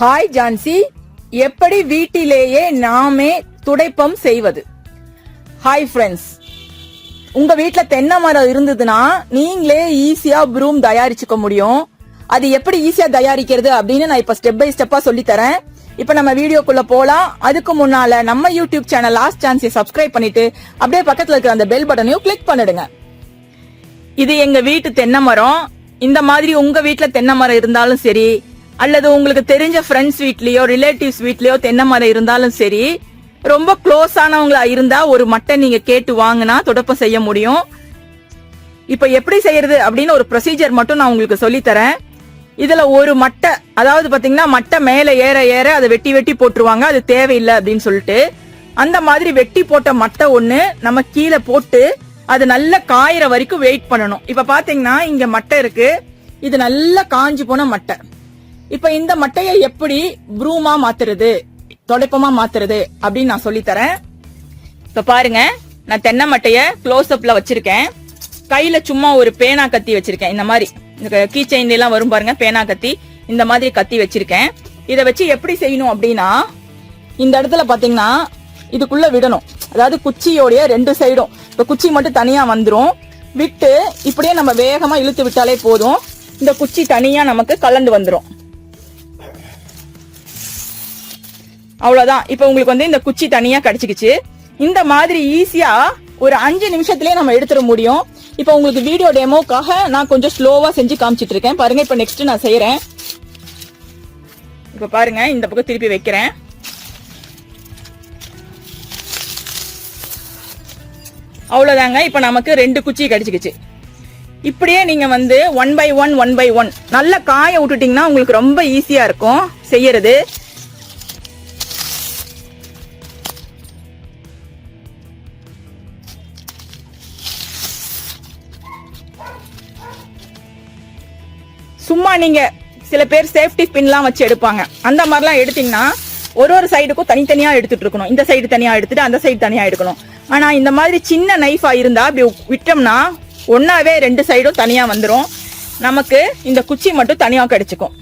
Hi Jhansi, எப்படி வீட்டிலேயே நாமே துடைப்பம் செய்வது? ஹாய் ஃப்ரெண்ட்ஸ், உங்க வீட்டுல தென்னை மரம் இருந்ததுன்னா நீங்களே ஈஸியா ப்ரூம் தயாரிச்சுக்க முடியும். அது எப்படி ஈஸியா தயாரிக்கிறது அப்படின்னு நான் இப்ப ஸ்டெப் பை ஸ்டெப்பா சொல்லி தரேன். இப்ப நம்ம வீடியோக்குள்ள போலாம். அதுக்கு முன்னால நம்ம YouTube channel ask Jhansi subscribe பண்ணிட்டு அப்படியே பக்கத்துல இருக்கிற அந்த பெல் பட்டனையும் கிளிக் பண்ணிடுங்க. இது எங்க வீட்டு தென்னை மரம். இந்த மாதிரி உங்க வீட்டுல தென்னை மரம் இருந்தாலும் சரி, அல்லது உங்களுக்கு தெரிஞ்ச ஃப்ரெண்ட்ஸ் வீட்லயோ ரிலேட்டிவ்ஸ் வீட்லயோ தென்னை மரம் இருந்தாலும் சரி, ரொம்ப க்ளோஸ் ஆனவங்களா இருந்தா ஒரு மட்டை நீங்க கேட்டு வாங்கினா துடைப்பம் செய்ய முடியும். இப்ப எப்படி செய்யறது அப்படின்னு ஒரு ப்ரொசீஜர் மட்டும் நான் உங்களுக்கு சொல்லி தரேன். இதுல ஒரு மட்டை, அதாவது பாத்தீங்கன்னா மட்டை மேல ஏற ஏற அதை வெட்டி வெட்டி போட்டுருவாங்க, அது தேவையில்லை அப்படின்னு சொல்லிட்டு. அந்த மாதிரி வெட்டி போட்ட மட்டை ஒண்ணு நம்ம கீழே போட்டு அது நல்லா காயிற வரைக்கும் வெயிட் பண்ணணும். இப்ப பாத்தீங்கன்னா இங்க மட்டை இருக்கு, இது நல்லா காஞ்சு போன மட்டை. இப்ப இந்த மட்டையை எப்படி ப்ரூமா மாத்துறது, துடைப்பமா மாத்துறது அப்படின்னு நான் சொல்லி தரேன். இப்ப பாருங்க, நான் தென்னை மட்டைய க்ளோஸ் அப்ல வச்சிருக்கேன். கையில சும்மா ஒரு பேனா கத்தி வச்சிருக்கேன். இந்த மாதிரி கீ செயின் எல்லாம் வரும் பாருங்க, பேனா கத்தி, இந்த மாதிரி கத்தி வச்சிருக்கேன். இதை வச்சு எப்படி செய்யணும் அப்படின்னா, இந்த இடத்துல பாத்தீங்கன்னா இதுக்குள்ள விடணும். அதாவது குச்சியோடைய ரெண்டு சைடும், இப்ப குச்சி மட்டும் தனியா வந்துரும். விட்டு இப்படியே நம்ம வேகமா இழுத்து விட்டாலே போதும், இந்த குச்சி தனியா நமக்கு கலந்து வந்துரும். அவ்வளவுதான். இப்ப உங்களுக்கு வந்து இந்த குச்சி தனியா கிடைச்சிக்கிச்சு. இந்த மாதிரி ஈஸியா ஒரு 5 நிமிஷத்திலே நம்ம எடுத்துட முடியும். இப்ப உங்களுக்கு வீடியோ டெமோக்காக நான் கொஞ்சம் ஸ்லோவா செஞ்சு காமிச்சிட்டு இருக்கேன் பாருங்க. இப்ப நெக்ஸ்ட் நான் செய்யறேன். இப்ப பாருங்க, இந்த பக்கம் திருப்பி வைக்கிறேன். அவ்வளவுதாங்க. இப்ப நமக்கு 2 குச்சி கிடைச்சிக்கிச்சு. இப்படியே நீங்க வந்து 1 by 1 நல்ல காய விட்டுட்டீங்கன்னா உங்களுக்கு ரொம்ப ஈஸியா இருக்கும் செய்யறது. சும்மா நீங்க சில பேர் சேஃப்டி பின்லாம் வச்சு எடுப்பாங்க, அந்த மாதிரிலாம் எடுத்தீங்கன்னா ஒரு சைடுக்கும் தனித்தனியா எடுத்துட்டு இருக்கணும். இந்த சைடு தனியா எடுத்துட்டு அந்த சைடு தனியா எடுக்கணும். ஆனா இந்த மாதிரி சின்ன நைஃபா இருந்தா அப்படி விட்டோம்னா ஒன்னாவே 2 சைடும் தனியா வந்துரும். நமக்கு இந்த குச்சி மட்டும் தனியா கிடைச்சுக்கும்.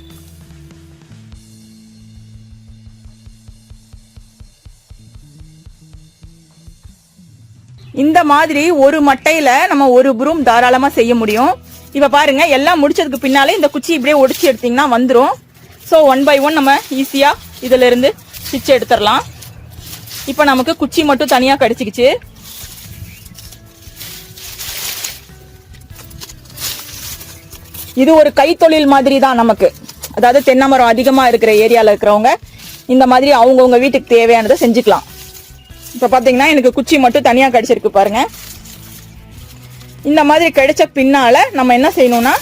இந்த மாதிரி ஒரு மட்டையில நம்ம ஒரு ப்ரூம் தாராளமா செய்ய முடியும். இப்ப பாருங்க, எல்லாம் முடிச்சதுக்கு பின்னாலே இந்த குச்சி இப்படியே ஒடிச்சு எடுத்தீங்கன்னா வந்துரும். சோ 1 by 1 நம்ம ஈஸியா இதுல இருந்து ஸ்டிச் எடுத்துடலாம். இப்ப நமக்கு குச்சி மட்டும் தனியா கிடைச்சிக்கிச்சு. இது ஒரு கைத்தொழில் மாதிரி தான் நமக்கு. அதாவது தென்னை மரம் அதிகமா இருக்கிற ஏரியால இருக்கிறவங்க இந்த மாதிரி அவங்கவுங்க வீட்டுக்கு தேவையானதை செஞ்சுக்கலாம். இப்ப பாத்தீங்கன்னா எனக்கு குச்சி மட்டும் தனியா கிடைச்சிருக்கு பாருங்க. இந்த மாதிரி கிடைச்ச பின்னால நம்ம என்ன செய்யணும்னா,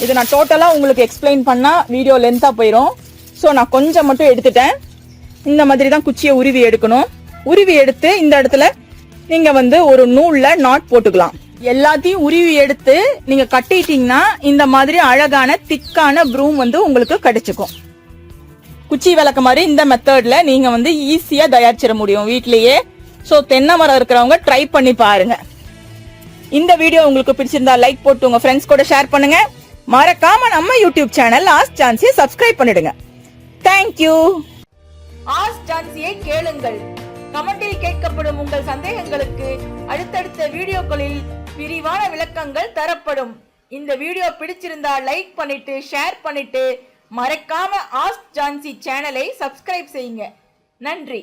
இது நான் டோட்டலா உங்களுக்கு எக்ஸ்பிளைன் பண்ணா வீடியோ லென்த்தா போயிடும். ஸோ நான் கொஞ்சம் மட்டும் எடுத்துட்டேன். இந்த மாதிரி தான் குச்சியை உருவி எடுக்கணும். உருவி எடுத்து இந்த இடத்துல நீங்க வந்து ஒரு நூல்ல நாட் போட்டுக்கலாம். எல்லாத்தையும் உருவி எடுத்து நீங்க கட்டிட்டீங்கன்னா இந்த மாதிரி அழகான திக்கான ப்ரூம் வந்து உங்களுக்கு கிடைச்சிக்கும். குச்சி விளக்க மாதிரி இந்த மெத்தட்ல நீங்க வந்து ஈஸியா தயாரிச்சிட முடியும் வீட்லயே. ஸோ தென்னை மரம் இருக்கிறவங்க ட்ரை பண்ணி பாருங்க. இந்த வீடியோ உங்களுக்கு பிடிச்சிருந்தா லைக் போட்டு உங்க ஃப்ரெண்ட்ஸ் கூட ஷேர் பண்ணுங்க. மறக்காம நம்ம யூடியூப் சேனல் ஆஸ்க் ஜான்சியை சப்ஸ்கிரைப் பண்ணிடுங்க. தேங்க்யூ. ஆஸ்க் ஜான்சியை கேளுங்கள். கமெண்டில் கேட்கப்படும் உங்கள் சந்தேகங்களுக்கு அடுத்தடுத்த வீடியோக்களில் விரிவான விளக்கங்கள் தரப்படும். இந்த வீடியோ பிடிச்சிருந்தா லைக் பண்ணிட்டு ஷேர் பண்ணிட்டு மறக்காம ஆஸ்க் ஜான்சி சேனலை சப்ஸ்கிரைப் செய்யுங்க. நன்றி.